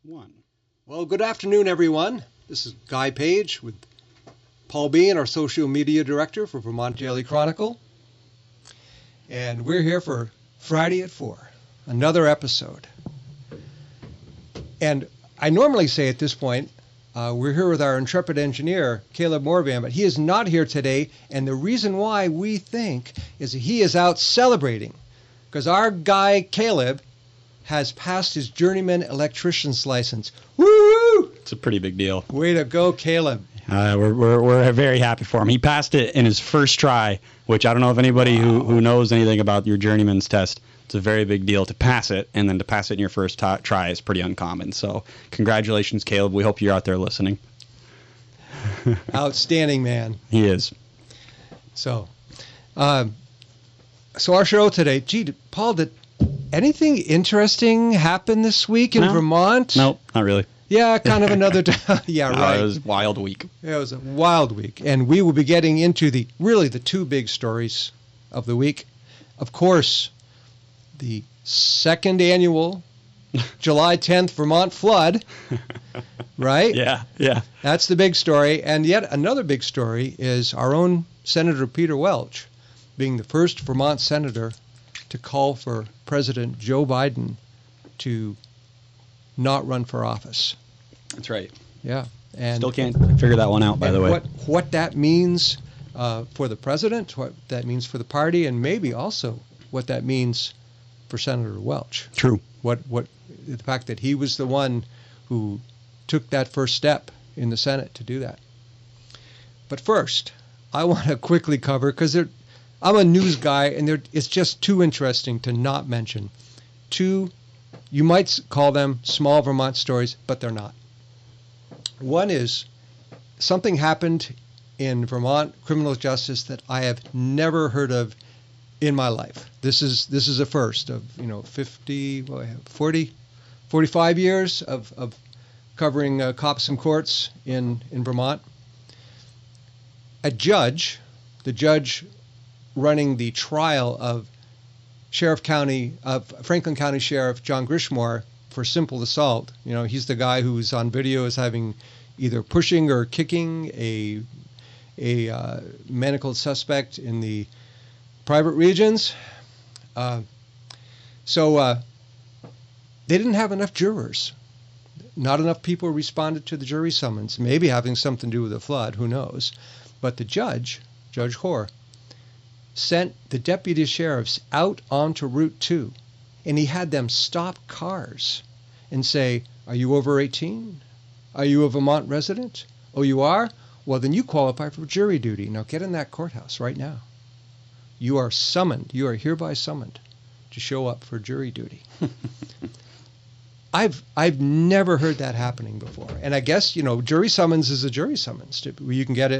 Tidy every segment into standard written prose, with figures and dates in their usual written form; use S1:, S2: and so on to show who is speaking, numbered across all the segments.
S1: 1.
S2: Well, good afternoon, everyone. This is Guy Page with Paul Bean, our social media director for Vermont Daily Chronicle. And we're here for Friday at 4, another episode. And I normally say at this point, we're here with our intrepid engineer, Caleb Morvan, but he is not here today. And the reason why we think is that he is out celebrating because our guy, Caleb, has passed his journeyman electrician's license. Woo!
S1: It's a pretty big deal.
S2: Way to go, Caleb.
S1: We're very happy for him. He passed it in his first try, which I don't know if anybody who knows anything about your journeyman's test. It's a very big deal to pass it, and then to pass it in your first try is pretty uncommon. So congratulations, Caleb. We hope you're out there listening.
S2: Outstanding, man.
S1: He is.
S2: So our show today, Paul, did anything interesting happen this week in Vermont?
S1: No, not really.
S2: Yeah, kind of another yeah, right.
S1: It was a wild week.
S2: Yeah, it was a wild week. And we will be getting into the two big stories of the week. Of course, the second annual July 10th Vermont flood, right?
S1: Yeah.
S2: That's the big story. And yet another big story is our own Senator Peter Welch being the first Vermont senator to call for President Joe Biden to not run for office.
S1: That's right.
S2: Yeah. And
S1: still can't figure that one out, by the way.
S2: What that means for the president, what that means for the party, and maybe also what that means for Senator Welch.
S1: True.
S2: What the fact that he was the one who took that first step in the Senate to do that. But first, I want to quickly cover, because I'm a news guy, and it's just too interesting to not mention two, you might call them small Vermont stories, but they're not. One is something happened in Vermont criminal justice that I have never heard of in my life. This is a first of 45 years of covering cops and courts in Vermont. The judge running the trial of Franklin County Sheriff John Grishmore for simple assault. He's the guy who's on video as having either pushing or kicking a manacled suspect in the private regions. So they didn't have enough jurors. Not enough people responded to the jury summons. Maybe having something to do with the flood, who knows? But the Judge Hoare, sent the deputy sheriffs out onto Route 2, and he had them stop cars and say, "Are you over 18? Are you a Vermont resident? Oh, you are? Well, then you qualify for jury duty. Now get in that courthouse right now. You are summoned. You are hereby summoned to show up for jury duty." I've never heard that happening before. And I guess, jury summons is a jury summons. You can get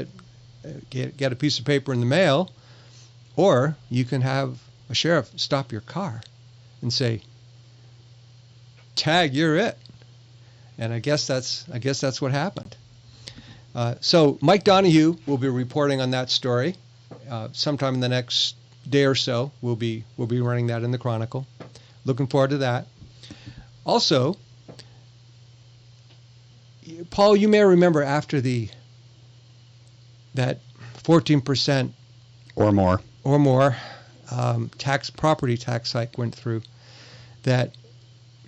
S2: a piece of paper in the mail, or you can have a sheriff stop your car and say, "Tag, you're it." And I guess that's what happened. So Mike Donahue will be reporting on that story sometime in the next day or so. We'll be running that in the Chronicle. Looking forward to that. Also, Paul, you may remember after that 14%
S1: or more
S2: property tax hike went through, that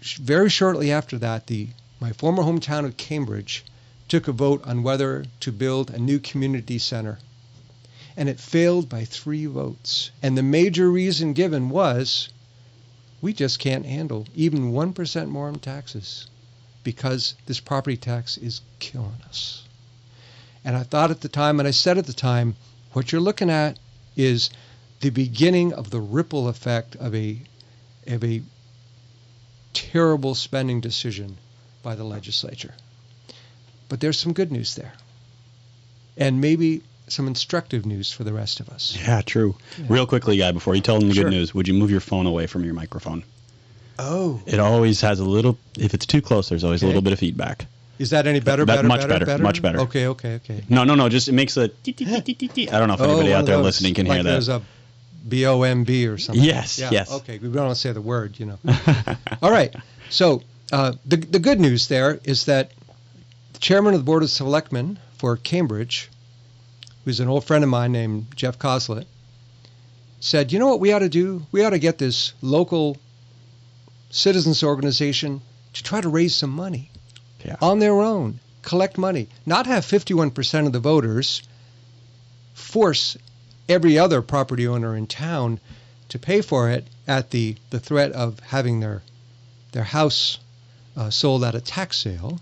S2: very shortly after that, my former hometown of Cambridge took a vote on whether to build a new community center, and it failed by 3 votes. And the major reason given was, we just can't handle even 1% more in taxes because this property tax is killing us. And I thought at the time, and I said at the time, what you're looking at is the beginning of the ripple effect of a terrible spending decision by the legislature. But there's some good news there, and maybe some instructive news for the rest of us.
S1: Yeah, true. Yeah. Real quickly, Guy, before you tell them the good news, would you move your phone away from your microphone?
S2: Oh.
S1: It always has a little, if it's too close, there's always a little bit of feedback.
S2: Is that any better?
S1: Much better.
S2: Okay.
S1: No, just it makes a I don't know if anybody out there listening can hear that.
S2: There's a BOMB or something.
S1: Yes.
S2: Okay, we don't want to say the word, All right. So The good news there is that the chairman of the Board of Selectmen for Cambridge, who's an old friend of mine named Jeff Coslett, said, you know what we ought to do? We ought to get this local citizens organization to try to raise some money on their own, collect money, not have 51% of the voters force every other property owner in town to pay for it at the threat of having their house sold at a tax sale,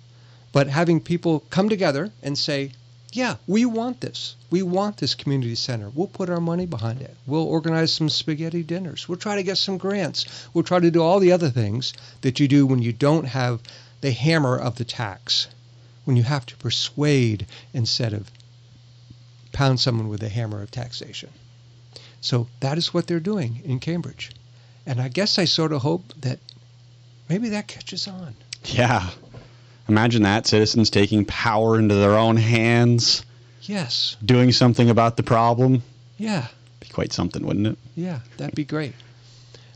S2: but having people come together and say, yeah, we want this. We want this community center. We'll put our money behind it. We'll organize some spaghetti dinners. We'll try to get some grants. We'll try to do all the other things that you do when you don't have the hammer of the tax, when you have to persuade instead of pound someone with a hammer of taxation. So that is what they're doing in Cambridge. And I guess I sort of hope that maybe that catches on.
S1: Yeah. Imagine that, citizens taking power into their own hands.
S2: Yes.
S1: Doing something about the problem.
S2: Yeah.
S1: Be quite something, wouldn't it?
S2: Yeah, that'd be great.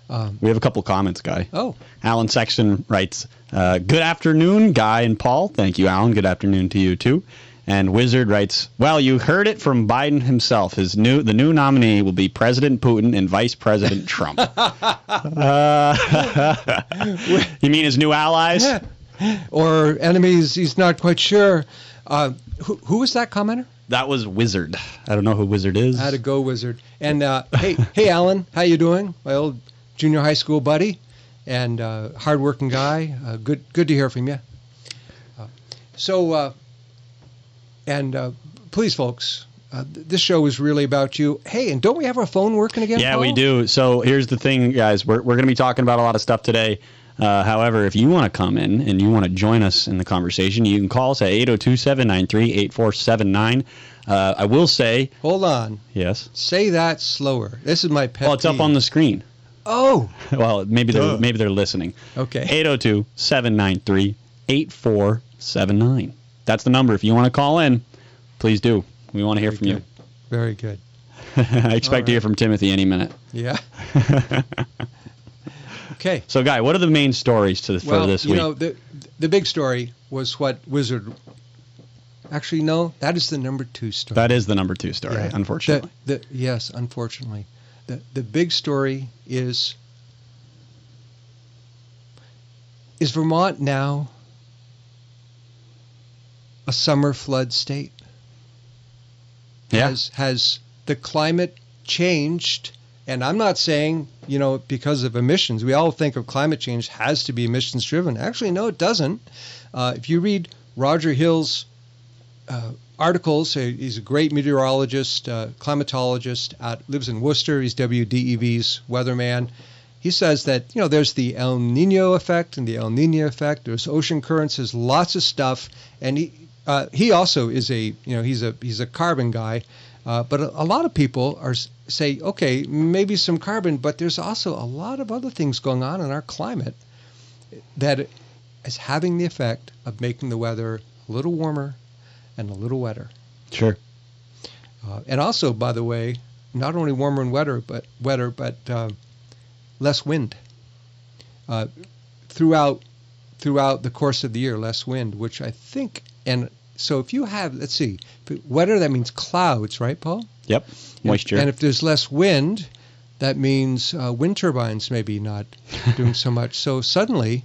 S1: We have a couple comments, Guy.
S2: Oh.
S1: Alan Sexton writes, good afternoon, Guy and Paul. Thank you, Alan. Good afternoon to you, too. And Wizard writes, well, you heard it from Biden himself. The new nominee will be President Putin and Vice President Trump. You mean his new allies?
S2: Or enemies, he's not quite sure. Who was that commenter?
S1: That was Wizard. I don't know who Wizard is.
S2: Had to go, Wizard. And hey, Alan, how you doing? My old junior high school buddy and hardworking guy. Good to hear from you. Please, folks, this show is really about you. Hey, and don't we have our phone working again,
S1: Yeah,
S2: Paul?
S1: we do. So here's the thing, guys. We're going to be talking about a lot of stuff today. However, if you want to come in and you want to join us in the conversation, you can call us at 802-793-8479. I will say...
S2: Hold on.
S1: Yes?
S2: Say that slower. This is my pet
S1: Well, it's up
S2: peeve.
S1: on the screen.
S2: Oh.
S1: Well, maybe they're listening.
S2: Okay.
S1: 802-793-8479. That's the number. If you want to call in, please do. We want to hear from you.
S2: Very good.
S1: I expect to hear from Timothy any minute.
S2: Yeah. Okay.
S1: So, Guy, what are the main stories for this week?
S2: Well, the big story was what Wizard... Actually, no, that is the number 2 story.
S1: That is the number 2 story, unfortunately.
S2: Yes, unfortunately. The big story is Vermont now a summer flood state?
S1: Yeah.
S2: Has the climate changed? And I'm not saying, because of emissions. We all think of climate change has to be emissions driven. Actually, no, it doesn't. If you read Roger Hill's articles, he's a great meteorologist, climatologist, lives in Worcester. He's WDEV's weatherman. He says that, there's the El Nino effect and the El Nino effect. There's ocean currents. There's lots of stuff. And he also is he's a carbon guy. But a lot of people say, okay, maybe some carbon, but there's also a lot of other things going on in our climate that is having the effect of making the weather a little warmer and a little wetter.
S1: Sure.
S2: And also, by the way, not only warmer and wetter, but less wind. Throughout the course of the year, less wind, which I think, and so if you have, let's see, wetter, that means clouds, right, Paul?
S1: Yep, moisture.
S2: And if there's less wind, that means wind turbines maybe not doing so much. So suddenly,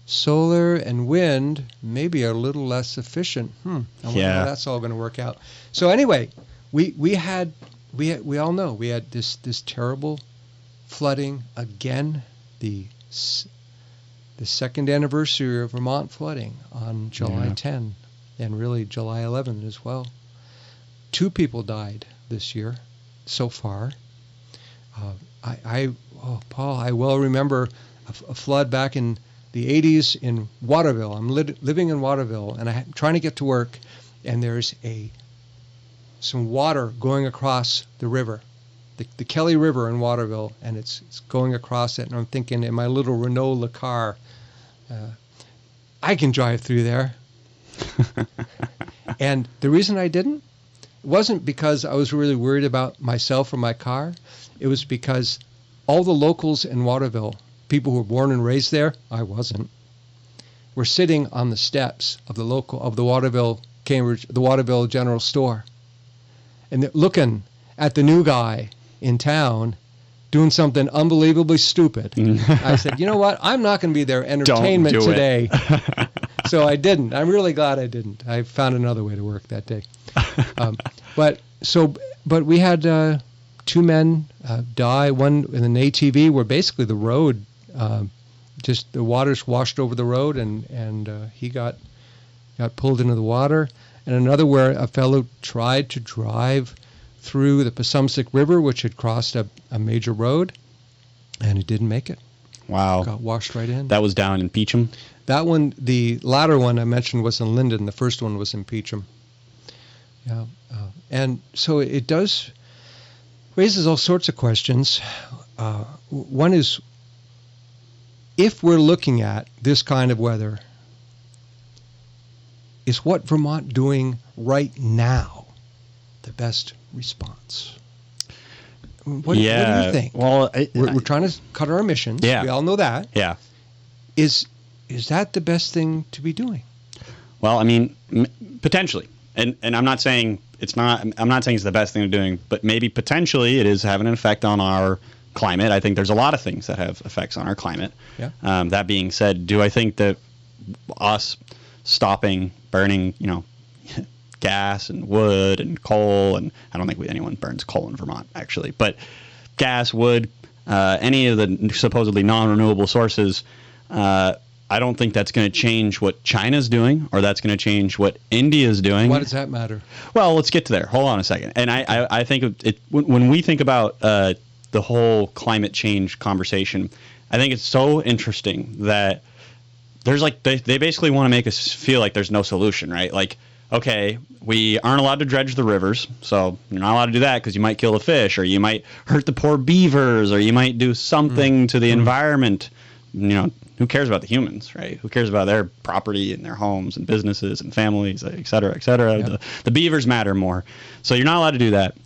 S2: solar and wind maybe are a little less efficient. I wonder how that's all going to work out. So anyway, we all know we had this terrible flooding again, the second anniversary of Vermont flooding on July 10, and really July 11 as well. 2 people died this year so far. Paul, I well remember a flood back in the 80s in Waterville. I'm living in Waterville, and I'm trying to get to work, and there's some water going across the river, the Kelly River in Waterville, and it's going across it, and I'm thinking in my little Renault Le Car, I can drive through there. And the reason I didn't wasn't because I was really worried about myself or my car. It was because all the locals in Waterville, people who were born and raised there, I wasn't. were sitting on the steps of the Waterville General Store, and they're looking at the new guy in town doing something unbelievably stupid. I said, you know what? I'm not going to be their entertainment today. So I didn't. I'm really glad I didn't. I found another way to work that day. But we had 2 men die. One in an ATV where basically the road, just the waters washed over the road, and he got pulled into the water. And another where a fellow tried to drive through the Passumpsic River, which had crossed a major road, and he didn't make it.
S1: Wow.
S2: Got washed right in.
S1: That was down in Peacham?
S2: That one, the latter one I mentioned was in Linden. The first one was in Peacham. Yeah. And so it does raises all sorts of questions. One is, if we're looking at this kind of weather, is what Vermont doing right now the best response? What do you think?
S1: Well,
S2: we're trying to cut our emissions.
S1: Yeah.
S2: We all know that.
S1: Yeah.
S2: Is that the best thing to be doing?
S1: Well, I mean, potentially. And I'm not saying it's not. I'm not saying it's the best thing to be doing, but maybe potentially it is having an effect on our climate. I think there's a lot of things that have effects on our climate.
S2: Yeah.
S1: That being said, do I think that us stopping burning, gas and wood and coal, and I don't think anyone burns coal in Vermont actually, but gas, wood, any of the supposedly non-renewable sources, I don't think that's going to change what China's doing, or that's going to change what India's doing.
S2: Why does that matter?
S1: Well, let's get to there. Hold on a second. And I think when we think about the whole climate change conversation, I think it's so interesting that there's they basically want to make us feel like there's no solution, right? Like, okay, we aren't allowed to dredge the rivers, so you're not allowed to do that because you might kill a fish, or you might hurt the poor beavers, or you might do something to the environment. Who cares about the humans, right? Who cares about their property and their homes and businesses and families, et cetera, et cetera? Yep. The beavers matter more. So you're not allowed to do that.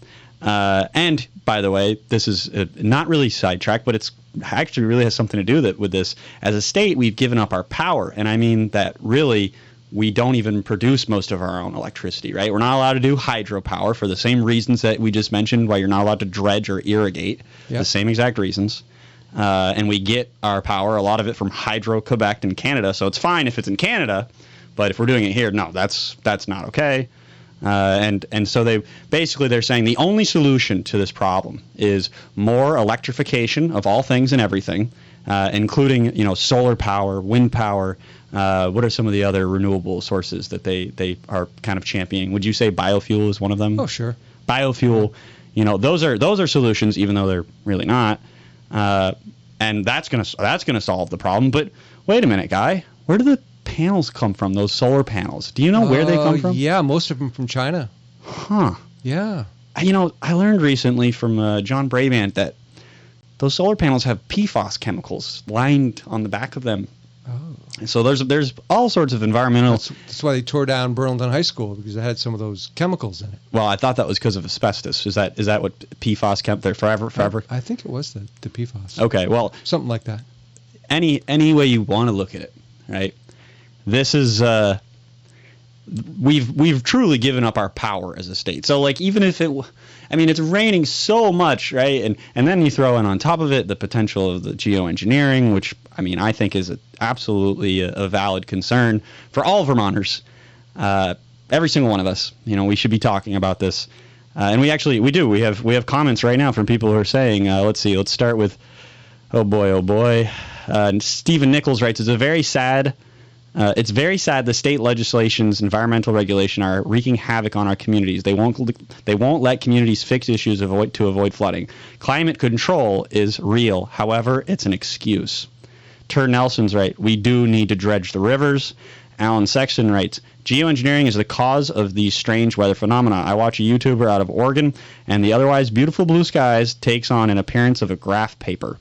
S1: And by the way, this is not really sidetracked, but it's actually really has something to do with this. As a state, we've given up our power. And I mean that really we don't even produce most of our own electricity, right? We're not allowed to do hydropower for the same reasons that we just mentioned, why you're not allowed to dredge or irrigate, the same exact reasons. And we get our power, a lot of it from Hydro-Quebec in Canada. So it's fine if it's in Canada, but if we're doing it here, no, that's not okay. And so they're saying the only solution to this problem is more electrification of all things and everything, including solar power, wind power. What are some of the other renewable sources that they are kind of championing? Would you say biofuel is one of them?
S2: Oh, sure.
S1: Biofuel, those are solutions, even though they're really not. And that's gonna solve the problem. But wait a minute, Guy, where do the panels come from? Those solar panels? Do you know where they come from?
S2: Yeah, most of them from China.
S1: Huh?
S2: Yeah.
S1: I learned recently from John Brabant that those solar panels have PFAS chemicals lined on the back of them.
S2: Oh.
S1: And so there's all sorts of environmental.
S2: That's why they tore down Burlington High School, because it had some of those chemicals in it.
S1: Well, I thought that was because of asbestos. Is that what PFAS kept there forever? I
S2: think it was the PFAS.
S1: Okay, well,
S2: something like that.
S1: Any way you want to look at it, right? This is we've truly given up our power as a state. So even if it's raining so much, right? And then you throw in on top of it the potential of the geoengineering, which I think is absolutely a valid concern for all Vermonters. Every single one of us, we should be talking about this. And we do. We have comments right now from people who are saying, let's start with, oh boy. Stephen Nichols writes, it's very sad the state legislation's environmental regulation are wreaking havoc on our communities. They won't let communities fix issues to avoid flooding. Climate control is real. However, it's an excuse. Tur Nelson's right. We do need to dredge the rivers. Alan Sexton writes, geoengineering is the cause of these strange weather phenomena. I watch a YouTuber out of Oregon, and the otherwise beautiful blue skies takes on an appearance of a graph paper.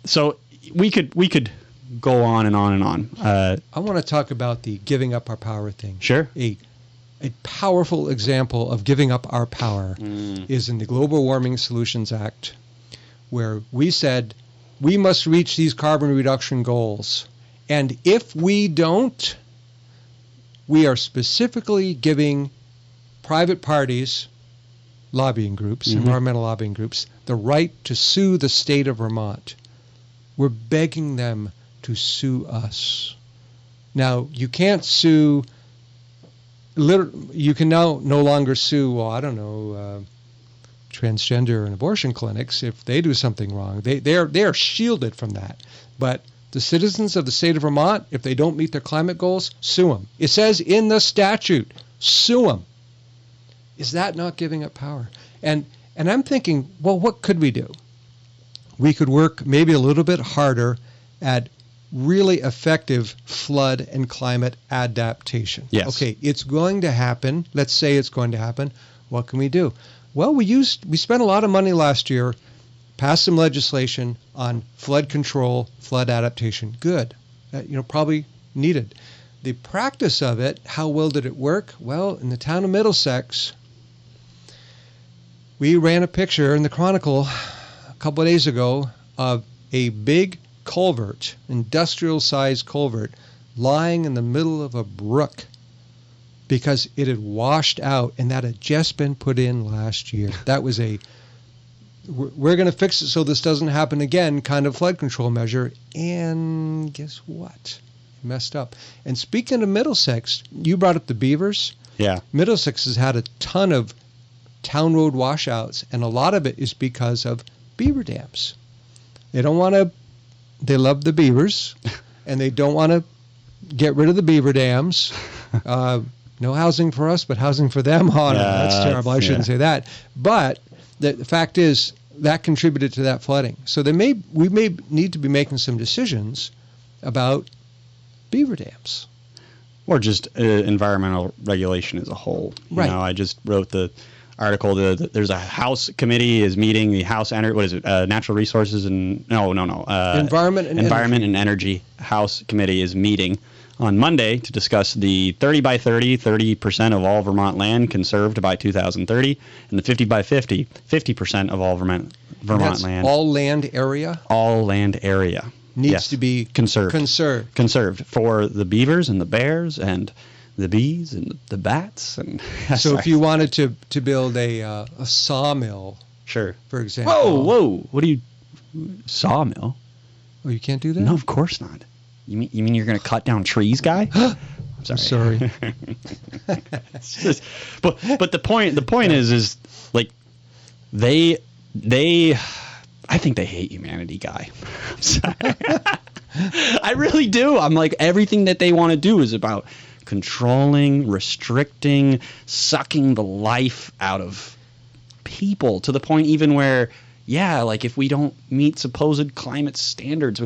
S1: So we could go on and on and on.
S2: I want to talk about the giving up our power thing.
S1: Sure.
S2: A powerful example of giving up our power is in the Global Warming Solutions Act, where we said we must reach these carbon reduction goals, And if we don't, we are specifically giving private parties, lobbying groups, environmental lobbying groups, the right to sue the state of Vermont. We're begging them to sue us. Now, you can't sue, you can now no longer sue, well, I don't know, transgender and abortion clinics if they do something wrong. They are shielded from that. But the citizens of the state of Vermont, if they don't meet their climate goals, sue them. It says in the statute, sue them. Is that not giving up power? And I'm thinking, well, what could we do? We could work maybe a little bit harder at really effective flood and climate adaptation.
S1: Yes.
S2: Okay, it's going to happen. Let's say it's going to happen. What can we do? Well, we spent a lot of money last year, passed some legislation on flood control, flood adaptation. Good. Probably needed. The practice of it, how well did it work? Well, in the town of Middlesex, we ran a picture in the Chronicle a couple of days ago of a big culvert, industrial-sized culvert, lying in the middle of a brook because it had washed out, and that had just been put in last year. That was we're going to fix it so this doesn't happen again kind of flood control measure, and guess what? Messed up. And speaking of Middlesex, you brought up the beavers.
S1: Yeah.
S2: Middlesex has had a ton of town road washouts, and a lot of it is because of beaver dams. They love the beavers, and they don't want to get rid of the beaver dams. No housing for us, but housing for them. Oh, no, that's terrible. I shouldn't say that. But the fact is, that contributed to that flooding. So we may need to be making some decisions about beaver dams.
S1: Or just environmental regulation as a whole.
S2: Right.
S1: I just wrote the article. There's a House committee is meeting. The House Natural Resources and
S2: Environment
S1: and Energy House committee is meeting on Monday to discuss the 30 by 30% of all Vermont land conserved by 2030, and the 50 by 50% of all Vermont land.
S2: All land area.
S1: All land area
S2: Needs to be
S1: conserved for the beavers and the bears and the bees and the bats. And
S2: so if you wanted to build a sawmill,
S1: sure,
S2: for example.
S1: Whoa! What do you sawmill?
S2: Oh, you can't do that?
S1: No, of course not. You mean you're going to cut down trees, guy?
S2: I'm sorry.
S1: But the point is like they I think they hate humanity, guy. I'm sorry. I really do. I'm like, everything that they want to do is about controlling, restricting, sucking the life out of people, to the point even where, like if we don't meet supposed climate standards,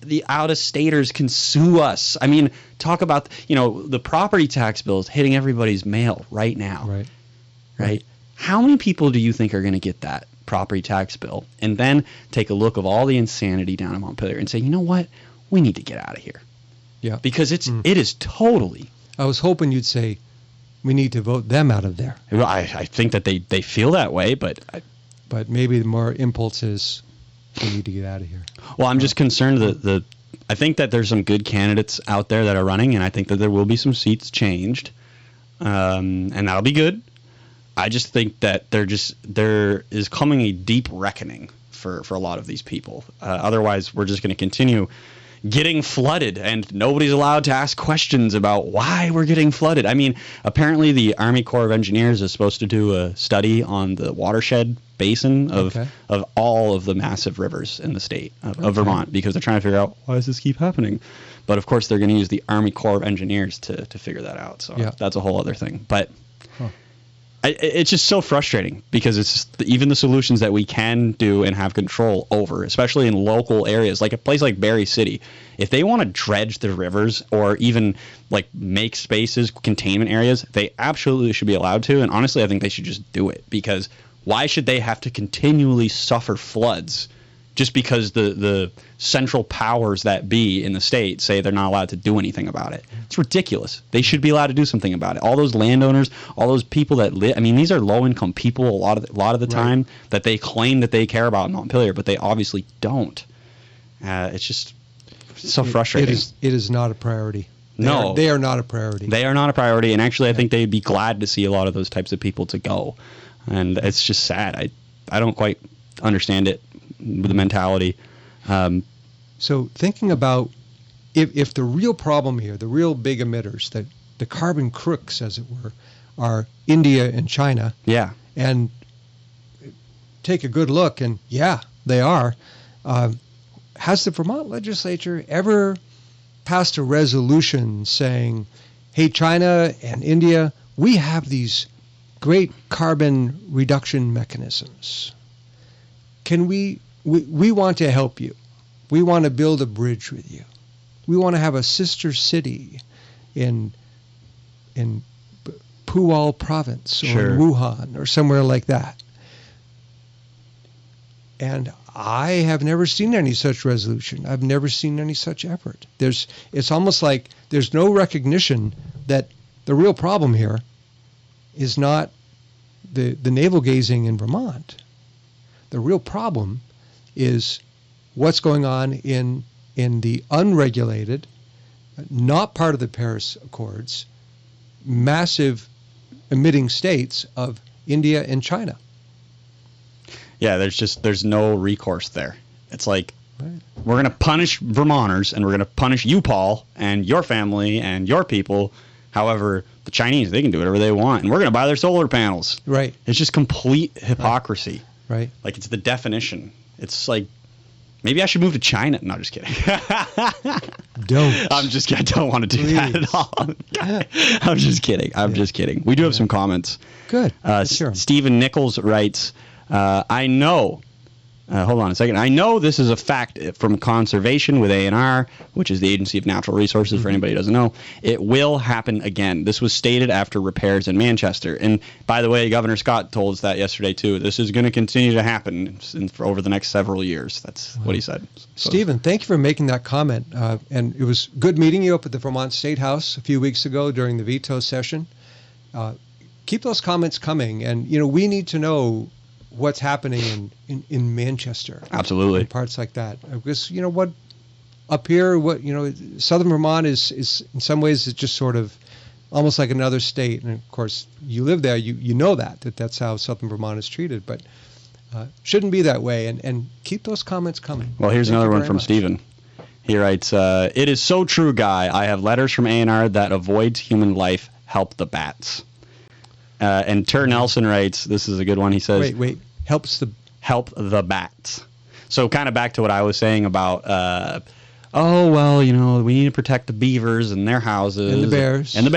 S1: the out-of-staters can sue us. I mean, talk about, the property tax bills hitting everybody's mail right now. Right? How many people do you think are going to get that property tax bill and then take a look of all the insanity down in Montpelier and say, you know what? We need to get out of here.
S2: Yeah.
S1: Because it is totally.
S2: I was hoping you'd say we need to vote them out of there.
S1: I think that they feel that way, but
S2: maybe the more impulse is we need to get out of here.
S1: Well, I'm just concerned that I think that there's some good candidates out there that are running, and I think that there will be some seats changed, and that'll be good. I just think that there is coming a deep reckoning for a lot of these people. Otherwise, we're just going to continue getting flooded, and nobody's allowed to ask questions about why we're getting flooded. I mean, apparently the Army Corps of Engineers is supposed to do a study on the watershed basin of all of the massive rivers in the state of Vermont, because they're trying to figure out, why does this keep happening? But of course, they're going to use the Army Corps of Engineers to figure that out. So that's a whole other thing. But it's just so frustrating, because it's just even the solutions that we can do and have control over, especially in local areas, like a place like Barrie City. If they want to dredge the rivers or even like make spaces, containment areas, they absolutely should be allowed to. And honestly, I think they should just do it, because why should they have to continually suffer floods just because the central powers that be in the state say they're not allowed to do anything about it? It's ridiculous. They should be allowed to do something about it. All those landowners, all those people that live, I mean, these are low-income people a lot of the time that they claim that they care about Montpelier, but they obviously don't. It's just so frustrating.
S2: It is not a priority. They are not a priority.
S1: They are not a priority, and actually I think they'd be glad to see a lot of those types of people to go. And it's just sad. I don't quite understand it, the mentality.
S2: So thinking about if the real problem here, the real big emitters, the carbon crooks, as it were, are India and China.
S1: Yeah.
S2: And take a good look, and they are. Has the Vermont legislature ever passed a resolution saying, hey, China and India, we have these great carbon reduction mechanisms. Can we want to help you. We want to build a bridge with you. We want to have a sister city in Puwal province or in Wuhan or somewhere like that. And I have never seen any such resolution. I've never seen any such effort. It's almost like there's no recognition that the real problem here is not the navel gazing in Vermont. The real problem is what's going on in the unregulated, not part of the Paris Accords, massive emitting states of India and China.
S1: Yeah, there's no recourse there. It's like, we're going to punish Vermonters, and we're going to punish you, Paul, and your family, and your people. However, the Chinese, they can do whatever they want, and we're going to buy their solar panels.
S2: Right.
S1: It's just complete hypocrisy.
S2: Right.
S1: Like, it's the definition. It's like, maybe I should move to China. No, just kidding.
S2: Don't.
S1: I don't want to do that at all. I'm just kidding. Just kidding. We do have some comments.
S2: Good. Sure.
S1: Stephen Nichols writes, I know, hold on a second. I know this is a fact from conservation with ANR, which is the Agency of Natural Resources, for anybody who doesn't know. It will happen again. This was stated after repairs in Manchester. And by the way, Governor Scott told us that yesterday, too. This is going to continue to happen for over the next several years. That's what he said. So,
S2: Stephen, thank you for making that comment. And it was good meeting you up at the Vermont State House a few weeks ago during the veto session. Keep those comments coming. And, we need to know what's happening in Manchester.
S1: Absolutely.
S2: And parts like that. Because, what up here, southern Vermont is in some ways it's just sort of almost like another state. And of course, you live there, you know that's how southern Vermont is treated. But shouldn't be that way. And keep those comments coming.
S1: Well, here's another one from Stephen. He writes, it is so true, Guy. I have letters from ANR that avoids human life. Help the bats. And Tur Nelson writes, this is a good one. He says,
S2: wait, help
S1: the bats. So kind of back to what I was saying about, we need to protect the beavers and their houses.
S2: And the bears.
S1: And the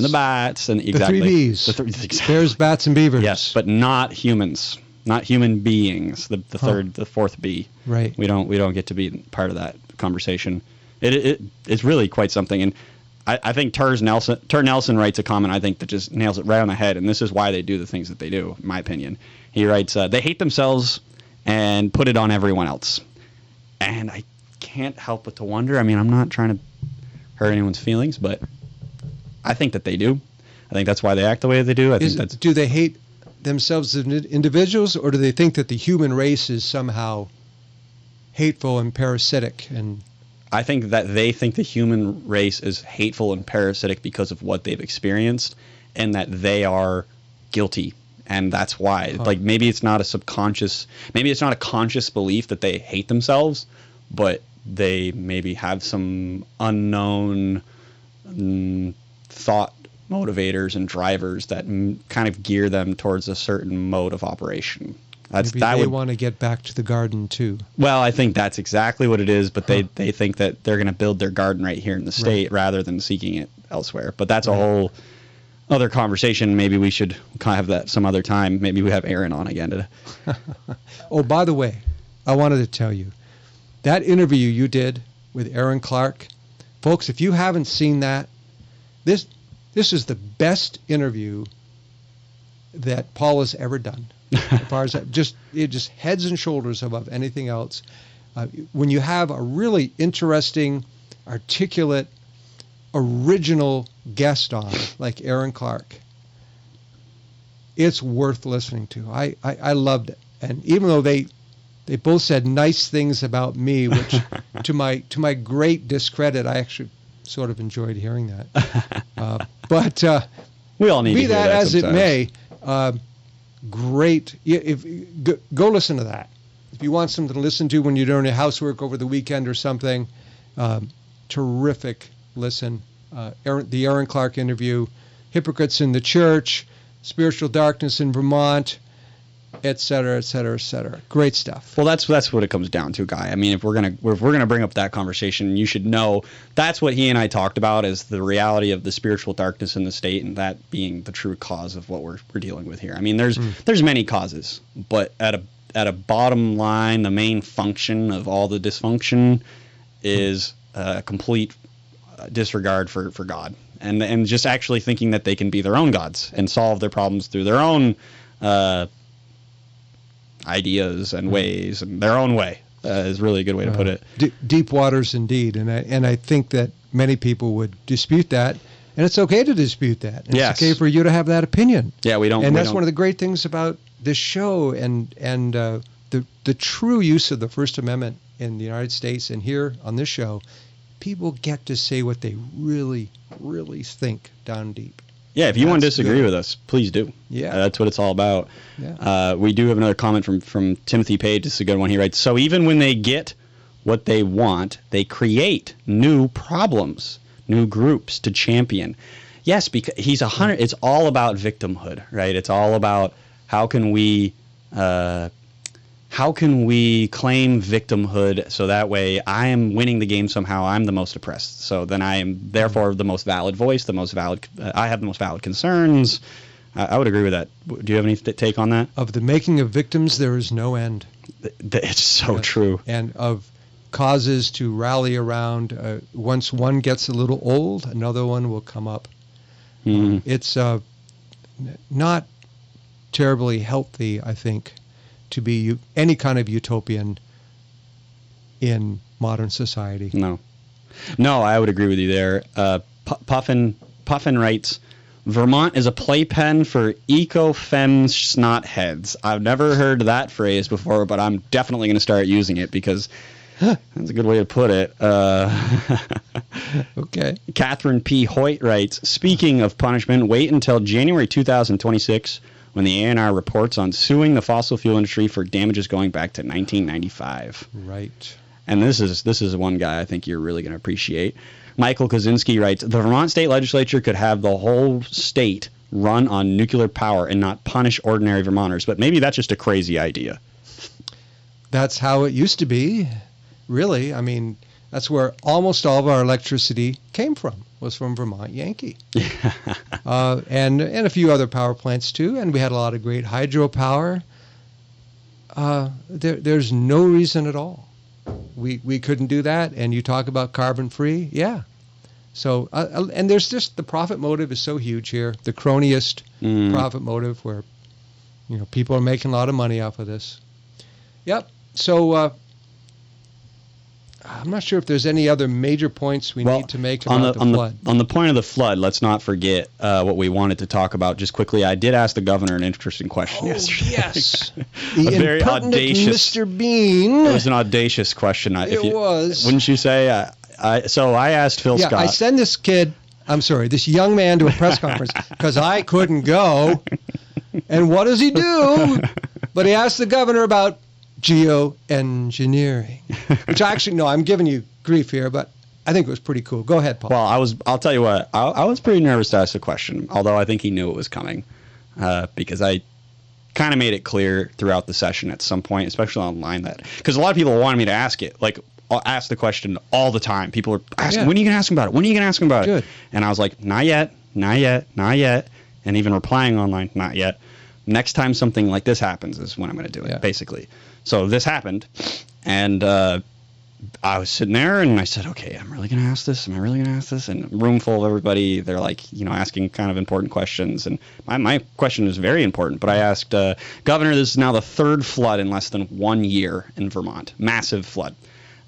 S1: bats. And exactly.
S2: The 3 Bs.
S1: Exactly.
S2: Bears, bats, and beavers.
S1: Yes, but not humans. Not human beings. The fourth B.
S2: Right.
S1: We don't get to be part of that conversation. It's really quite something. And I think Tur Nelson writes a comment, I think, that just nails it right on the head, and this is why they do the things that they do, in my opinion. He writes, they hate themselves and put it on everyone else. And I can't help but to wonder, I'm not trying to hurt anyone's feelings, but I think that they do. I think that's why they act the way they do.
S2: Do they hate themselves as individuals, or do they think that the human race is somehow hateful and parasitic? And
S1: I think that they think the human race is hateful and parasitic because of what they've experienced, and that they are guilty, and that's why. Like, maybe it's not a conscious belief that they hate themselves, but they maybe have some unknown thought motivators and drivers that kind of gear them towards a certain mode of operation.
S2: Maybe they want to get back to the garden too.
S1: Well, I think that's exactly what it is, but they think that they're going to build their garden right here in the state rather than seeking it elsewhere. But that's a whole other conversation. Maybe we should kind of have that some other time. Maybe we have Aaron on again today.
S2: Oh, by the way, I wanted to tell you, that interview you did with Aaron Clark, folks, if you haven't seen that, this is the best interview that Paul has ever done. As far as it just heads and shoulders above anything else. When you have a really interesting, articulate, original guest on like Aaron Clark, it's worth listening to. I loved it. And even though they they both said nice things about me, which to my great discredit, I actually sort of enjoyed hearing that. But
S1: we all need
S2: be
S1: to hear
S2: that as
S1: sometimes.
S2: it may, great. Go listen to that. If you want something to listen to when you're doing your housework over the weekend or something, terrific listen. The Aaron Clark interview, Hypocrites in the Church, Spiritual Darkness in Vermont, et cetera, et cetera, et cetera. Great stuff.
S1: Well, that's what it comes down to, Guy. I mean, if we're gonna bring up that conversation, you should know that's what he and I talked about, is the reality of the spiritual darkness in the state, and that being the true cause of what we're dealing with here. I mean, there's many causes, but at a bottom line, the main function of all the dysfunction is complete disregard for God, and just actually thinking that they can be their own gods and solve their problems through their own ideas and ways, and their own way is really a good way to put it.
S2: Deep waters indeed, and I think that many people would dispute that, and it's okay to dispute that. And
S1: Yes.
S2: It's okay for you to have that opinion.
S1: Yeah, we don't.
S2: And
S1: we
S2: that's
S1: don't,
S2: one of the great things about this show, and the true use of the First Amendment in the United States and here on this show. People get to say what they really, really think down deep.
S1: Yeah, if you want to disagree
S2: good.
S1: with us, please do.
S2: Yeah.
S1: That's what it's all about.
S2: Yeah.
S1: We do have another comment from Timothy Page. This is a good one. He writes, so even when they get what they want, they create new problems, new groups to champion. Yes, because it's all about victimhood, right? It's all about how can we claim victimhood so that way I am winning the game somehow, I'm the most oppressed. So then I am therefore the most valid voice, I have the most valid concerns. I would agree with that. Do you have any take on that?
S2: Of the making of victims, there is no end.
S1: It's so true.
S2: And of causes to rally around, once one gets a little old, another one will come up. It's not terribly healthy, I think, to be any kind of utopian in modern society.
S1: No, I would agree with you there. Puffin writes, Vermont is a playpen for eco-fem snotheads. I've never heard that phrase before, but I'm definitely going to start using it because that's a good way to put it.
S2: Okay.
S1: Catherine P. Hoyt writes, speaking of punishment, wait until January 2026 when the ANR reports on suing the fossil fuel industry for damages going back to 1995.
S2: Right.
S1: And this is one guy I think you're really going to appreciate. Michael Kozinski writes, the Vermont state legislature could have the whole state run on nuclear power and not punish ordinary Vermonters, but maybe that's just a crazy idea.
S2: That's how it used to be, really. I mean, that's where almost all of our electricity came from, was from Vermont Yankee. And a few other power plants, too. And we had a lot of great hydropower. There's no reason at all we couldn't do that. And you talk about carbon-free, yeah. So, and there's just the profit motive is so huge here, the cronyist profit motive where, people are making a lot of money off of this. Yep. So, I'm not sure if there's any other major points we need to make about the flood.
S1: On the point of the flood, let's not forget what we wanted to talk about just quickly. I did ask the governor an interesting question yesterday.
S2: Yes.
S1: The very audacious
S2: Mr. Bean.
S1: It was an audacious question.
S2: It was.
S1: Wouldn't you say? So I asked Phil Scott.
S2: I send this young man to a press conference because I couldn't go. And what does he do? But he asked the governor about geoengineering, which I'm giving you grief here, but I think it was pretty cool. Go ahead, Paul.
S1: Well, I'll tell you what, I was pretty nervous to ask the question, although I think he knew it was coming, because I kind of made it clear throughout the session at some point, especially online, because a lot of people wanted me to ask it, like I'll ask the question all the time. People are asking, when are you going to ask him about it? When are you going to ask him about
S2: Good.
S1: it? And I was like, not yet. And even replying online, not yet. Next time something like this happens is when I'm going to do it, basically. So this happened, and I was sitting there, and I said, okay, I'm really going to ask this. Am I really going to ask this? And a room full of everybody, they're like, asking kind of important questions. And my question is very important, but I asked, Governor, this is now the third flood in less than 1 year in Vermont. Massive flood.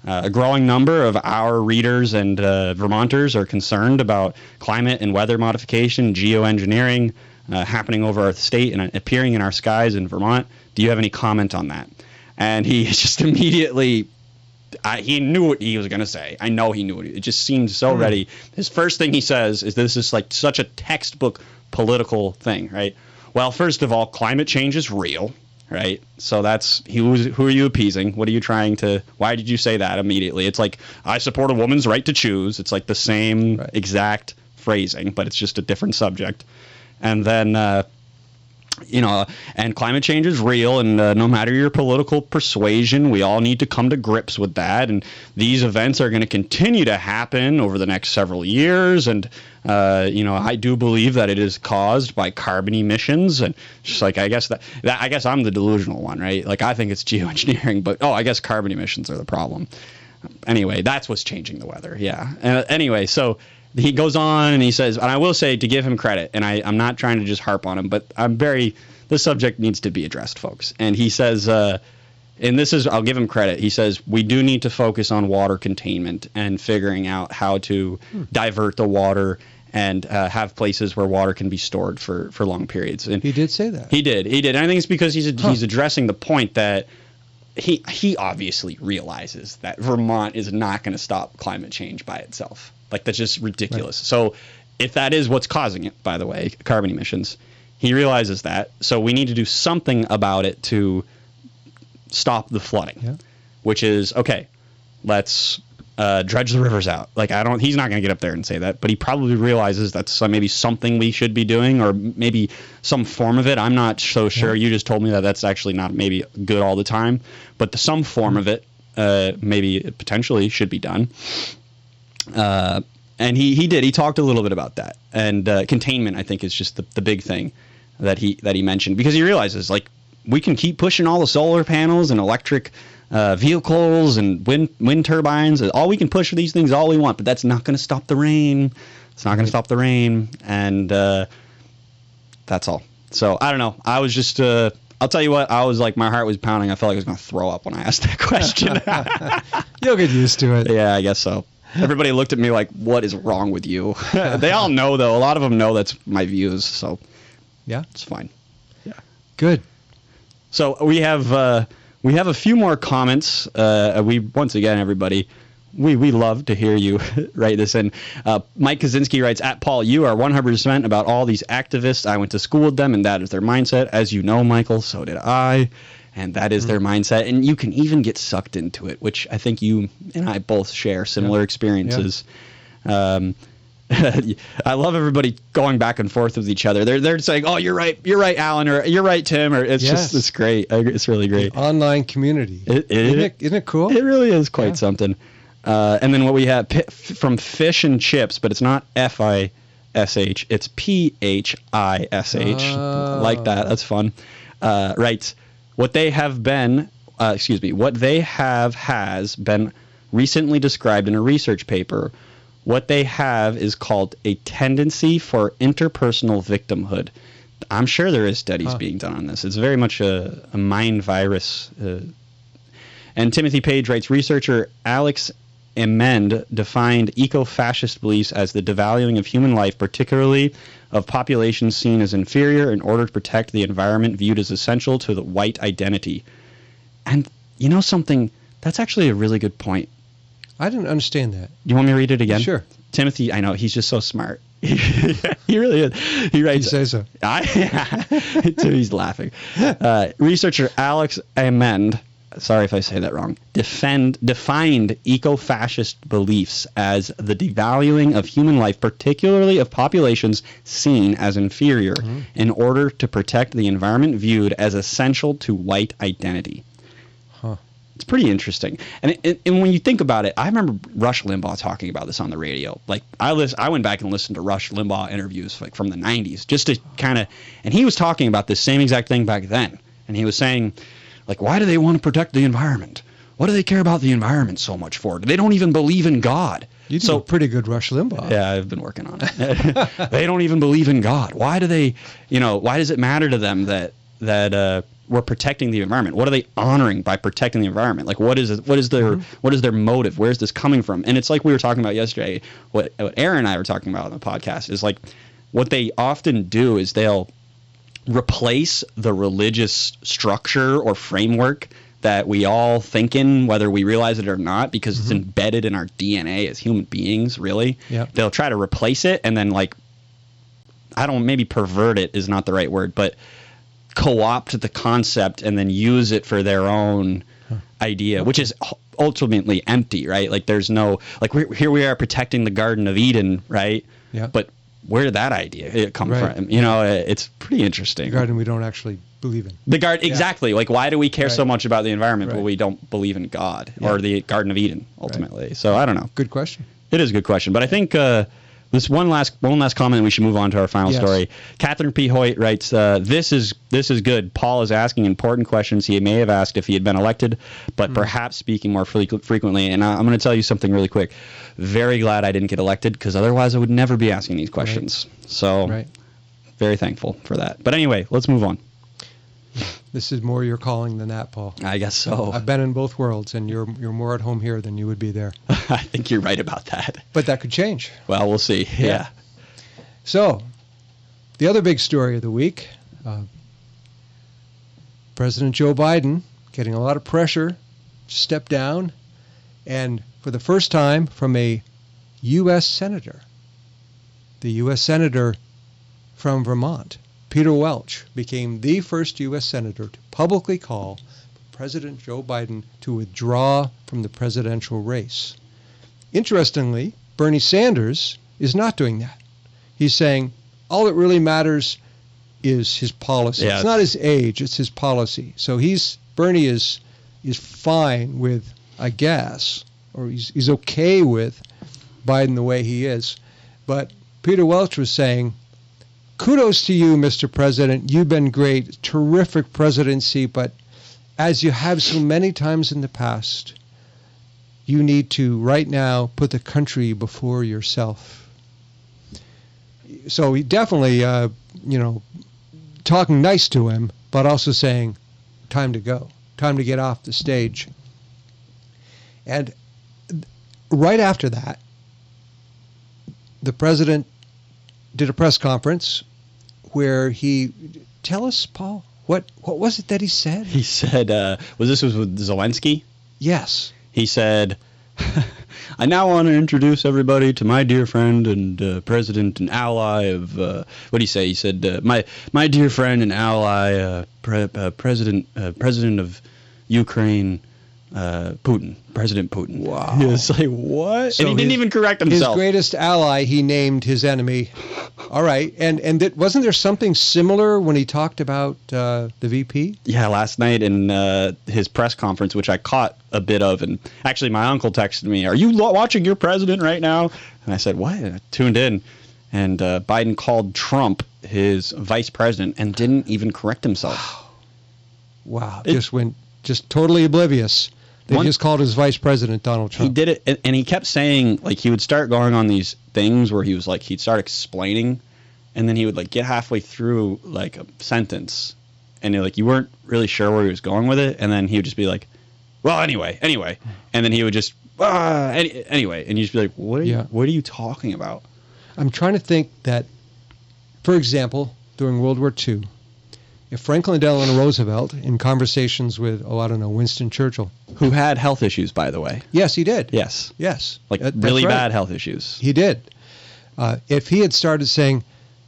S1: A growing number of our readers and Vermonters are concerned about climate and weather modification, geoengineering happening over our state and appearing in our skies in Vermont. Do you have any comment on that? And he just immediately, he knew what he was going to say. I know he knew it. It just seemed so ready. His first thing he says is, this is like such a textbook political thing, right? Well, first of all, climate change is real, right? So that's, who are you appeasing? What are you trying to, why did you say that immediately? It's like, I support a woman's right to choose. It's like the same exact phrasing, but it's just a different subject. And then, and climate change is real, and no matter your political persuasion, we all need to come to grips with that. And these events are going to continue to happen over the next several years. And, I do believe that it is caused by carbon emissions. And just like, I guess I guess I'm the delusional one, right? Like, I think it's geoengineering, but, I guess carbon emissions are the problem. Anyway, that's what's changing the weather. Yeah. Anyway, so he goes on and he says, and I will say, to give him credit, and I'm not trying to just harp on him, but this subject needs to be addressed, folks. And he says, and this is, I'll give him credit. He says, we do need to focus on water containment and figuring out how to divert the water and have places where water can be stored for long periods. And
S2: he did say that.
S1: He did. And I think it's because he's addressing the point that he obviously realizes that Vermont is not going to stop climate change by itself. Like, that's just ridiculous. Right. So if that is what's causing it, by the way, carbon emissions, he realizes that. So we need to do something about it to stop the flooding, which is, okay, let's dredge the rivers out. Like, he's not going to get up there and say that, but he probably realizes that's maybe something we should be doing, or maybe some form of it. I'm not so sure. You just told me that that's actually not maybe good all the time, but some form of it maybe potentially should be done. And he did. He talked a little bit about that. And containment, I think, is just the big thing that he mentioned, because he realizes, like, we can keep pushing all the solar panels and electric vehicles and wind turbines. All we can push for these things all we want, but that's not going to stop the rain. It's not going to stop the rain. And that's all. So I don't know. I was just I'll tell you what, I was like, my heart was pounding. I felt like I was going to throw up when I asked that question.
S2: You'll get used to it.
S1: Yeah, I guess so. Everybody looked at me like, what is wrong with you? They all know, though. A lot of them know that's my views, so
S2: yeah,
S1: it's fine. Yeah.
S2: Good.
S1: So we have a few more comments. Once again, everybody, we love to hear you write this in. Mike Kaczynski writes, at Paul, you are 100% about all these activists. I went to school with them, and that is their mindset. As you know, Michael, so did I. And that is their mindset. And you can even get sucked into it, which I think you and I both share similar experiences. Yeah. I love everybody going back and forth with each other. They're saying, "Oh, you're right, Alan," or "You're right, Tim," or it's great. It's really great.
S2: The online community. Isn't it cool?
S1: It really is quite something. And then what we have from Fish and Chips, but it's not FISH, it's PHISH. Like that. That's fun. Writes, what they have has been recently described in a research paper. What they have is called a tendency for interpersonal victimhood. I'm sure there is studies being done on this. It's very much a mind virus. And Timothy Page writes, researcher Alex Amend defined eco-fascist beliefs as the devaluing of human life, particularly of populations seen as inferior, in order to protect the environment viewed as essential to the white identity. And you know something? That's actually a really good point.
S2: I didn't understand that.
S1: You want me to read it again?
S2: Sure.
S1: Timothy, I know, he's just so smart. He really is. He writes...
S2: You say so.
S1: He's laughing. Researcher Alex Amend, sorry if I say that wrong, defined eco-fascist beliefs as the devaluing of human life, particularly of populations seen as inferior, in order to protect the environment viewed as essential to white identity. It's pretty interesting. And when you think about it, I remember Rush Limbaugh talking about this on the radio. Like, I went back and listened to Rush Limbaugh interviews like from the 90s just to kind of, and he was talking about this same exact thing back then. And he was saying, like, why do they want to protect the environment? What do they care about the environment so much for? They don't even believe in God.
S2: You do a pretty good Rush Limbaugh.
S1: Yeah, I've been working on it. They don't even believe in God. Why do they, why does it matter to them that we're protecting the environment? What are they honoring by protecting the environment? Like, what is their motive? Where's this coming from? And it's like we were talking about yesterday, what Aaron and I were talking about on the podcast is like what they often do is they'll replace the religious structure or framework that we all think in, whether we realize it or not, because it's embedded in our DNA as human beings, really.
S2: Yep.
S1: They'll try to replace it and then, like, maybe pervert it is not the right word, but co-opt the concept and then use it for their own idea, which is ultimately empty, right? Like, there's no, like, here we are protecting the Garden of Eden, right?
S2: Yeah.
S1: But where did that idea come from? You know, it's pretty interesting.
S2: The garden we don't actually believe in.
S1: The garden, exactly. Like, why do we care so
S2: Right.
S1: much about the environment, but
S2: Right.
S1: we don't believe in God
S2: Yeah.
S1: or the Garden of Eden ultimately?
S2: Right.
S1: So I don't know.
S2: Good question.
S1: It is a good question, but I think this one last comment, and we should move on to our final
S2: Yes.
S1: story. Catherine P. Hoyt writes, "This is good. Paul is asking important questions he may have asked if he had been elected, but perhaps speaking more frequently." And I'm going to tell you something really quick. Very glad I didn't get elected, because otherwise I would never be asking these questions. So
S2: Right.
S1: very thankful for that. But anyway, let's move on.
S2: This is more your calling than that, Paul.
S1: I guess so.
S2: I've been in both worlds, and you're more at home here than you would be there.
S1: I think you're right about that.
S2: But that could change.
S1: Well, we'll see. Yeah.
S2: So, the other big story of the week, President Joe Biden getting a lot of pressure to step down, and for the first time from a U.S. Senator, the U.S. Senator from Vermont, Peter Welch, became the first U.S. Senator to publicly call for President Joe Biden to withdraw from the presidential race. Interestingly, Bernie Sanders is not doing that. He's saying all that really matters is his policy.
S1: Yeah.
S2: It's not his age, it's his policy. So Bernie is fine with, I guess, or he's okay with Biden the way he is. But Peter Welch was saying, kudos to you, Mr. President. You've been great. Terrific presidency. But as you have so many times in the past, you need to, right now, put the country before yourself. So he definitely, talking nice to him, but also saying, time to go. Time to get off the stage. And right after that, the president did a press conference where tell us, Paul, what was it that he said?
S1: He said, was with Zelensky?
S2: Yes.
S1: He said, I now want to introduce everybody to my dear friend and president and ally of, what did he say? He said, my dear friend and ally, president of Ukraine, Putin, President Putin.
S2: Wow.
S1: He was like, what?
S2: So
S1: and he didn't even correct himself.
S2: His greatest ally, he named his enemy. All right. And wasn't there something similar when he talked about the VP?
S1: Yeah, last night in his press conference, which I caught a bit of, and actually my uncle texted me, "Are you watching your president right now?" And I said, "What?" And I tuned in, and Biden called Trump his vice president and didn't even correct himself.
S2: Wow. Just totally oblivious. They just called his vice president Donald Trump.
S1: He did it, and he kept saying, like, he would start going on these things where he was like, he'd start explaining, and then he would like get halfway through like a sentence, and you weren't really sure where he was going with it, and then he would just be like, well, anyway, and then he would just anyway, and you'd just be like, what are you talking about?
S2: I'm trying to think that, for example, during World War II, if Franklin Delano Roosevelt, in conversations with, Winston Churchill,
S1: who had health issues, by the way.
S2: Yes, he did.
S1: Yes.
S2: Like
S1: really bad health issues.
S2: He did. If he had started saying,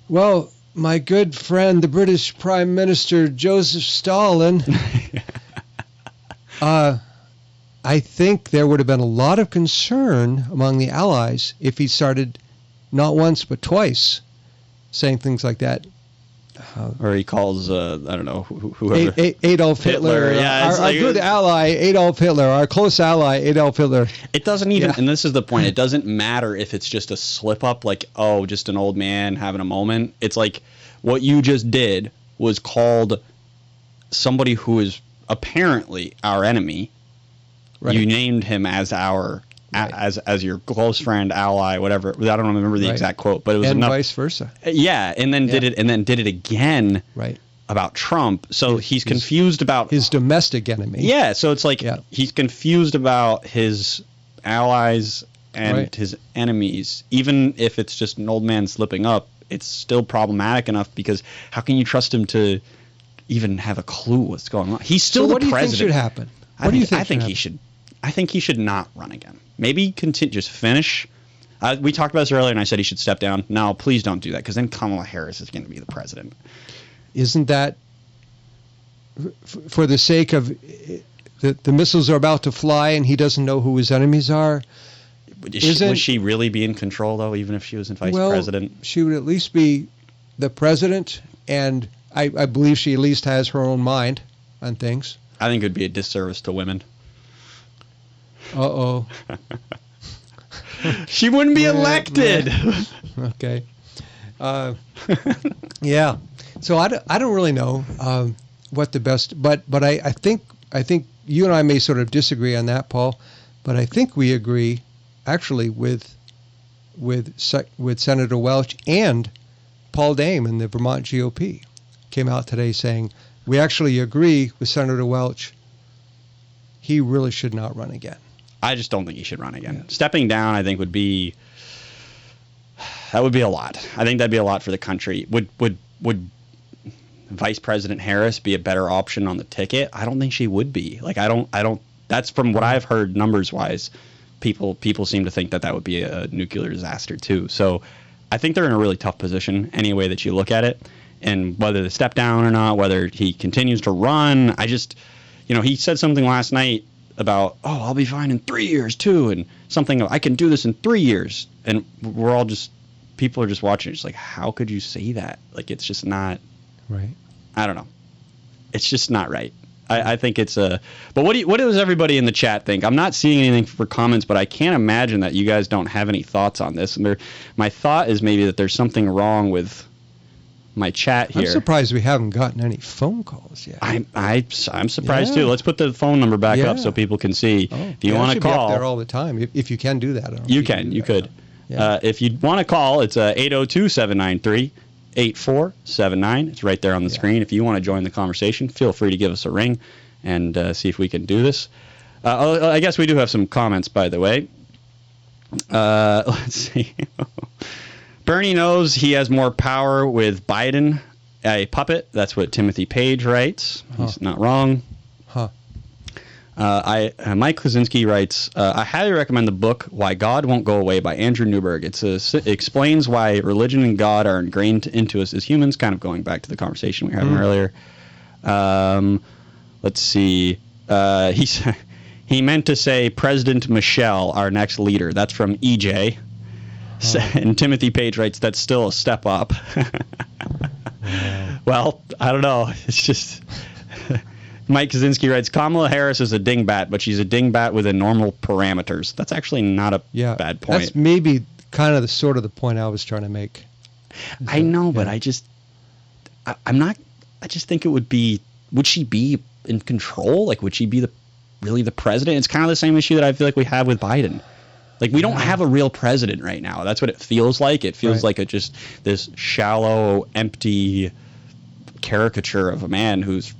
S2: well, my good friend, the British Prime Minister Joseph Stalin, I think there would have been a lot of concern among the Allies if he started not once but twice saying things like that.
S1: Or he calls, I don't know, whoever.
S2: Adolf Hitler.
S1: Yeah,
S2: our good ally, Adolf Hitler. Our close ally, Adolf Hitler.
S1: It doesn't even, and this is the point, it doesn't matter if it's just a slip up, like, just an old man having a moment. It's like what you just did was called somebody who is apparently our enemy. Right. You named him as our... Right. As your close friend, ally, whatever. I don't remember the exact quote, but it was
S2: and
S1: enough.
S2: Vice versa.
S1: Yeah, and then did it again.
S2: Right.
S1: About Trump. So he's confused about
S2: his domestic enemy.
S1: Yeah, so it's like he's confused about his allies and his enemies. Even if it's just an old man slipping up, it's still problematic enough, because how can you trust him to even have a clue what's going on? He's still the president.
S2: What do you think should happen? What do you think?
S1: I think he should not run again. Maybe just finish. We talked about this earlier, and I said he should step down. No, please don't do that, because then Kamala Harris is going to be the president.
S2: Isn't that for the sake of the missiles are about to fly and he doesn't know who his enemies are?
S1: Would she really be in control, though, even if she was vice president?
S2: She would at least be the president, and I believe she at least has her own mind on things.
S1: I think it would be a disservice to women.
S2: Uh-oh.
S1: She wouldn't be elected.
S2: Okay. Yeah. So I don't really know what the best, but I think you and I may sort of disagree on that, Paul, but I think we agree actually with Senator Welch and Paul Dame in the Vermont GOP came out today saying we actually agree with Senator Welch. He really should not run again.
S1: I just don't think he should run again. Yeah. Stepping down, I think, would be a lot. I think that'd be a lot for the country. Would Vice President Harris be a better option on the ticket? I don't think she would be. Like, I don't. That's from what I've heard numbers wise. People seem to think that would be a nuclear disaster too. So I think they're in a really tough position any way that you look at it. And whether they step down or not, whether he continues to run, he said something last night about, I'll be fine in 3 years too, and something, I can do this in 3 years. And people are just watching, just like, how could you say that? Like, it's just not
S2: right.
S1: I don't know. It's just not right. I think it's but what does everybody in the chat think? I'm not seeing anything for comments, but I can't imagine that you guys don't have any thoughts on this. And my thought is maybe that there's something wrong with my chat here.
S2: I'm surprised we haven't gotten any phone calls yet.
S1: I'm surprised too. Let's put the phone number back up so people can see. If you want to call,
S2: be up there all the time. If you can do that,
S1: you could. Yeah. If you want to call, it's 802-793-8479. It's right there on the screen. If you want to join the conversation, feel free to give us a ring and see if we can do this. I guess we do have some comments, by the way. Let's see. Bernie knows he has more power with Biden, a puppet. That's what Timothy Page writes. He's not wrong. Mike Klaczynski writes, I highly recommend the book Why God Won't Go Away by Andrew Newberg. It explains why religion and God are ingrained into us as humans, kind of going back to the conversation we were having earlier. Let's see. He meant to say President Michelle, our next leader. That's from EJ. And Timothy Page writes, that's still a step up. Well, I don't know. It's just... Mike Kaczynski writes, Kamala Harris is a dingbat, but she's a dingbat within normal parameters. That's actually not a bad point.
S2: That's maybe kind of the point I was trying to make.
S1: I know, but I just think it would be, would she be in control? Like, would she be really the president? It's kind of the same issue that I feel like we have with Biden. Like, we don't have a real president right now. That's what it feels like. It feels like just this shallow, empty caricature of a man who's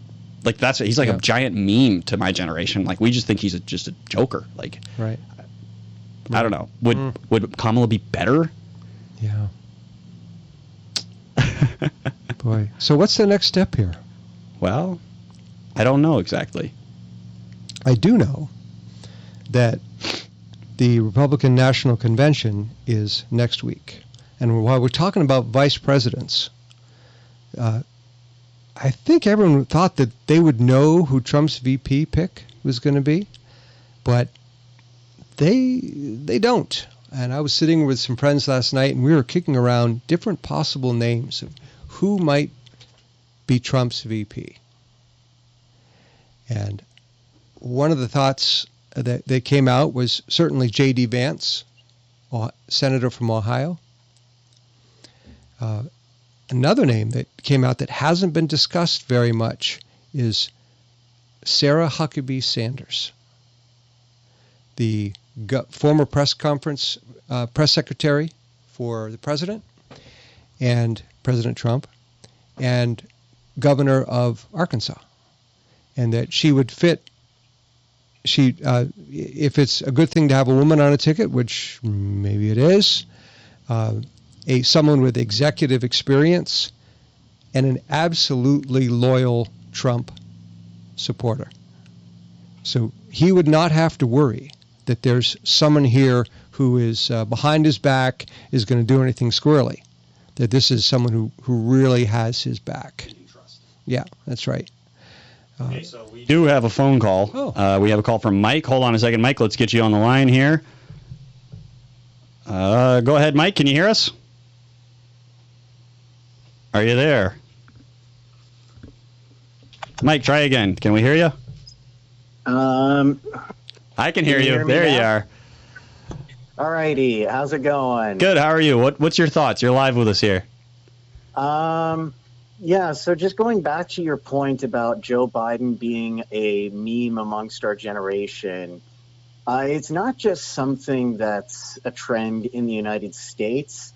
S1: like, he's like a giant meme to my generation. Like, we just think he's just a joker. Like, I don't know. Would Kamala be better?
S2: Yeah. Boy. So what's the next step here?
S1: Well, I don't know exactly.
S2: I do know that the Republican National Convention is next week. And while we're talking about vice presidents, I think everyone thought that they would know who Trump's VP pick was going to be, but they don't. And I was sitting with some friends last night, and we were kicking around different possible names of who might be Trump's VP. And one of the thoughts that came out was certainly J.D. Vance, senator from Ohio. Another name that came out that hasn't been discussed very much is Sarah Huckabee Sanders, the former press secretary for the president and President Trump, and governor of Arkansas, and that she would fit. If it's a good thing to have a woman on a ticket, which maybe it is, someone with executive experience and an absolutely loyal Trump supporter. So he would not have to worry that there's someone here who is behind his back, is going to do anything squirrely. That this is someone who really has his back. Yeah, that's right.
S1: Okay, so we do have a phone call.
S2: Oh.
S1: We have a call from Mike. Hold on a second, Mike. Let's get you on the line here. Go ahead, Mike. Can you hear us? Are you there? Mike, try again. Can we hear you? I can hear you. There you are.
S3: Alrighty, how's it going?
S1: Good. How are you? What's your thoughts? You're live with us here.
S3: Yeah, so just going back to your point about Joe Biden being a meme amongst our generation, it's not just something that's a trend in the United States.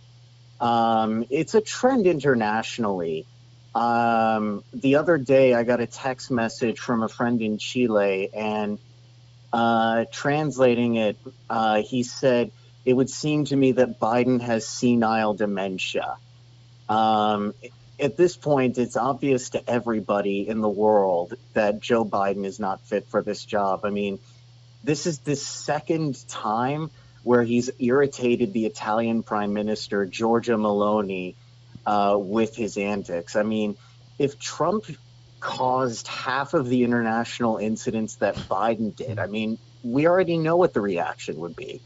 S3: It's a trend internationally. The other day, I got a text message from a friend in Chile, and translating it, he said, "It would seem to me that Biden has senile dementia." At this point, it's obvious to everybody in the world that Joe Biden is not fit for this job. I mean, this is the second time where he's irritated the Italian Prime Minister, Giorgia Meloni, with his antics. I mean, if Trump caused half of the international incidents that Biden did, I mean, we already know what the reaction would be.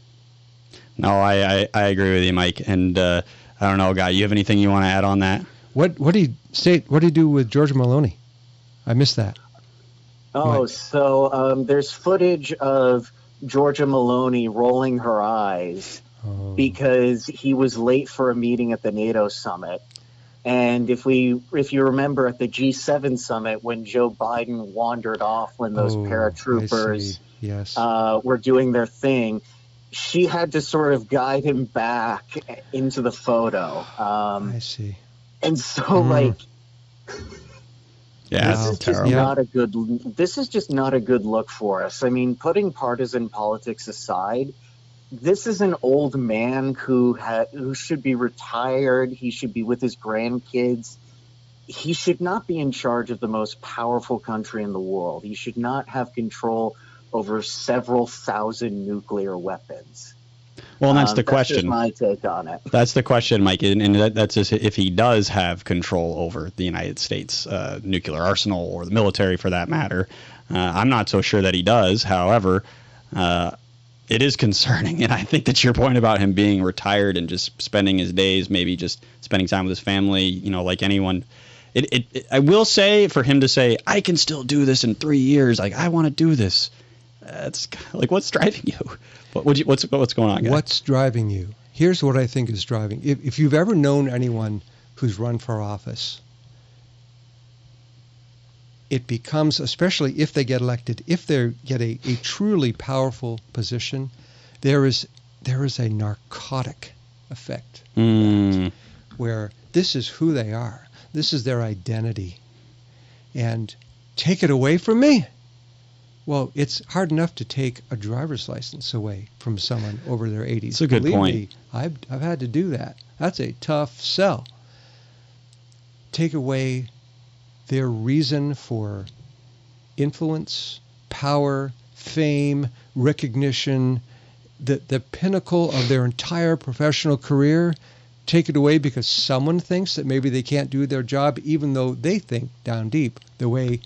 S1: No, I agree with you, Mike. And I don't know, Guy, you have anything you want to add on that?
S2: What did he say? What did he do with Giorgia Meloni? I missed that.
S3: Oh,
S2: Mike.
S3: so there's footage of Giorgia Meloni rolling her eyes because he was late for a meeting at the NATO summit. And if you remember at the G7 summit when Joe Biden wandered off when those paratroopers were doing their thing, she had to sort of guide him back into the photo.
S2: I see.
S3: And so, like,
S1: yeah,
S3: this is just not a good. This is just not a good look for us. I mean, putting partisan politics aside, this is an old man who should be retired. He should be with his grandkids. He should not be in charge of the most powerful country in the world. He should not have control over several thousand nuclear weapons.
S1: Well, and that's the
S3: That's
S1: question.
S3: just my take on it.
S1: That's the question, Mike, and that's just if he does have control over the United States nuclear arsenal or the military, for that matter. I'm not so sure that he does. However, it is concerning, and I think that your point about him being retired and just spending his days, maybe just spending time with his family, you know, like anyone. I will say, for him to say, "I can still do this in 3 years," like I want to do this. That's like, what's driving you? What's going on, guys?
S2: What's driving you? Here's what I think is driving. If you've ever known anyone who's run for office, it becomes, especially if they get elected, if they get a truly powerful position, there is a narcotic effect where this is who they are. This is their identity. And take it away from me. Well, it's hard enough to take a driver's license away from someone over their 80s.
S1: That's a good point.
S2: Me, I've had to do that. That's a tough sell. Take away their reason for influence, power, fame, recognition, the pinnacle of their entire professional career. Take it away because someone thinks that maybe they can't do their job, even though they think down deep the way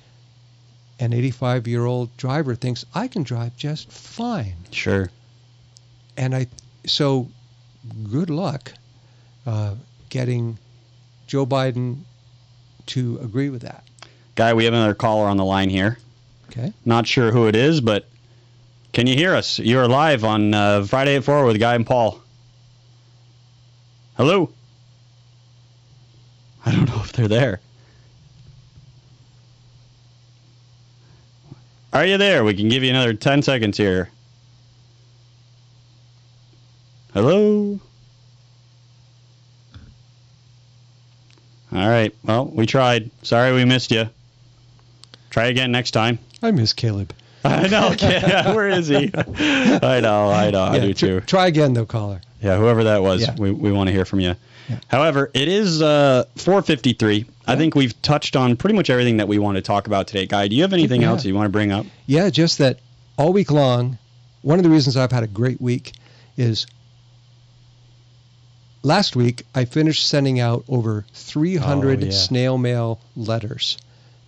S2: an 85-year-old driver thinks, I can drive just fine.
S1: Sure.
S2: And so good luck getting Joe Biden to agree with that.
S1: Guy, we have another caller on the line here.
S2: Okay.
S1: Not sure who it is, but can you hear us? You're live on Friday at 4 with Guy and Paul. Hello? I don't know if they're there. Are you there? We can give you another 10 seconds here. Hello? All right. Well, we tried. Sorry we missed you. Try again next time.
S2: I miss Caleb.
S1: I know. Yeah, where is he? I know. I do too.
S2: Try again, though, caller.
S1: Yeah, whoever that was,
S2: Yeah.
S1: we want to hear from you.
S2: Yeah.
S1: However, it is 4:53. I think we've touched on pretty much everything that we want to talk about today. Guy, do you have anything else you want to bring up?
S2: Yeah, just that all week long, one of the reasons I've had a great week is last week I finished sending out over 300 snail mail letters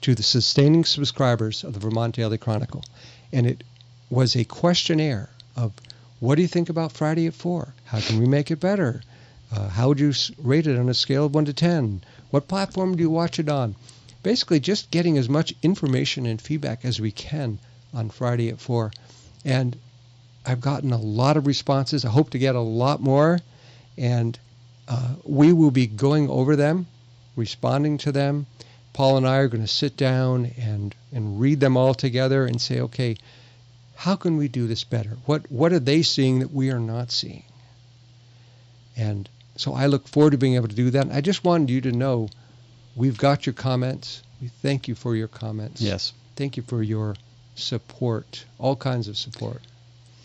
S2: to the sustaining subscribers of the Vermont Daily Chronicle. And it was a questionnaire of, what do you think about Friday at 4? How can we make it better? How would you rate it on a scale of 1 to 10? What platform do you watch it on? Basically, just getting as much information and feedback as we can on Friday at 4. And I've gotten a lot of responses. I hope to get a lot more. And we will be going over them, responding to them. Paul and I are going to sit down and read them all together and say, okay, how can we do this better? What are they seeing that we are not seeing? And so I look forward to being able to do that. And I just wanted you to know we've got your comments. We thank you for your comments.
S1: Yes.
S2: Thank you for your support, all kinds of support.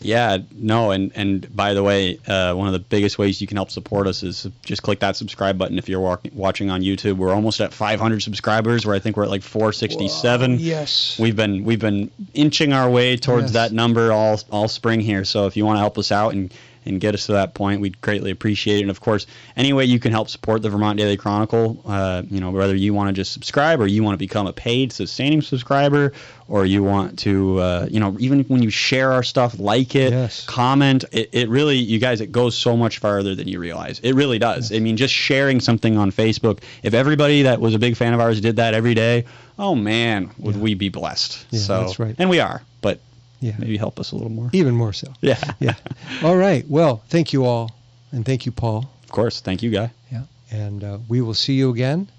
S1: Yeah, no, and by the way, one of the biggest ways you can help support us is just click that subscribe button if you're watching on YouTube. We're almost at 500 subscribers, where I think we're at like 467.
S2: Whoa, yes.
S1: We've been inching our way towards that number all spring here. So if you want to help us out and get us to that point, we'd greatly appreciate it. And of course, any way you can help support the Vermont Daily Chronicle, whether you want to just subscribe or you want to become a paid sustaining subscriber, or you want to, even when you share our stuff, like it, comment, it really, you guys, it goes so much farther than you realize. It really does. Yes. I mean, just sharing something on Facebook, if everybody that was a big fan of ours did that every day, oh man, would we be blessed.
S2: Yeah,
S1: so,
S2: that's right.
S1: And we are, but maybe help us a little more.
S2: Even more so.
S1: Yeah.
S2: Yeah. All right. Well, thank you all. And thank you, Paul.
S1: Of course. Thank you, Guy.
S2: Yeah. And we will see you again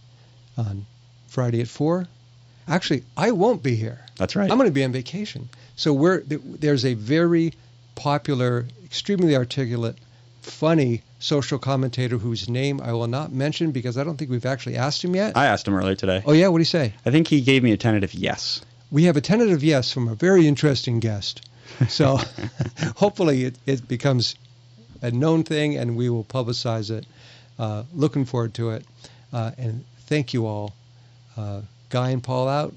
S2: on Friday at 4. Actually, I won't be here.
S1: That's right.
S2: I'm going to be on vacation. So there's a very popular, extremely articulate, funny social commentator whose name I will not mention because I don't think we've actually asked him yet.
S1: I asked him earlier today.
S2: Oh, yeah? What did he say?
S1: I think he gave me a tentative yes.
S2: We have a tentative yes from a very interesting guest. So hopefully it becomes a known thing and we will publicize it. Looking forward to it. And thank you all. Guy and Paul out.